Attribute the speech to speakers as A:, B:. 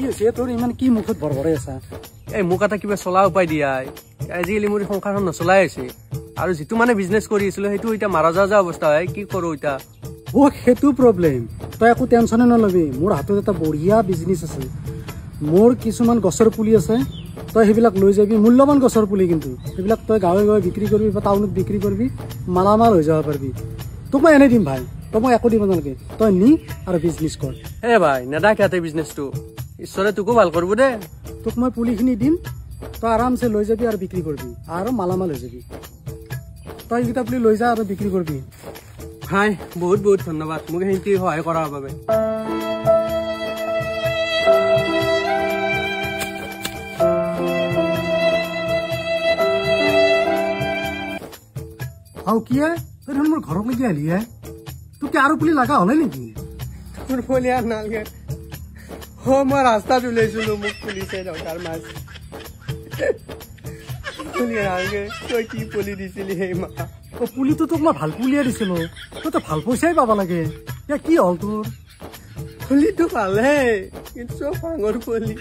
A: কি হৈছে তোৰ ইমান কি মুখত ভৰভৰাই আছা
B: এই মোক এটা কিবা চলা উপায় দিয়া আজিকালি মোৰ সংসাৰখন নচলাই আছে আৰু যিটো মানে বিজনেছ কৰি আছিলো সেইটো এতিয়া মাৰা যোৱা অৱস্থা হয় কি কৰো এতিয়া
A: ও সেইটো প্ৰব্লেম তই একো টেনচনে নলবি মোৰ হাতত এটা বঢ়িয়া বিজনেছ আছে মোৰ কিছুমান গছৰ পুলি আছে তই সেইবিলাক লৈ যাবি মূল্যৱান গছৰ পুলি কিন্তু সেইবিলাক তই গাঁৱে গাঁৱে বিক্ৰী কৰিবি বা টাউনত বিক্ৰী কৰিবি মালামাল হৈ যাব পাৰিবি তোক মই এনেই দিম ভাই তই মই একো দিব নালাগে তই নি আৰু বিজনেছ কৰ
B: হে ভাই নেদাকে ইয়াতে বিজনেছটো ঈশ্বৰে তোকো ভাল কৰিব দে
A: তোক মই পুলিখিনি দিম তই আৰামছে লৈ যাবি আৰু বিক্ৰী কৰিবি আৰু মালামাল হৈ যাবি তই এইকেইটা পুলি লৈ যা আৰু বিক্ৰী কৰিবি
B: ভাই বহুত বহুত ধন্যবাদ মোক সেইখিনি সহায় কৰাৰ বাবে
A: আৰু কি তই দেখোন মোৰ ঘৰত লাগি আহিলি তোক আৰু পুলি লগা হলে নেকি
B: তোৰ পুলি আৰু নালাগে মই ৰাস্তাত ওলাইছিলো মোক পুলিচে দৰকাৰ মাছ পুলি নালাগে তই কি পুলি দিছিলি সেই মা
A: পুলিটো তোক মই ভাল পুলিয়ে দিছিলো তই ভাল পইচাই পাব লাগে এতিয়া কি হল তোৰ
B: পুলিটো ভালে কিন্তু চব ভাঙৰ পুলি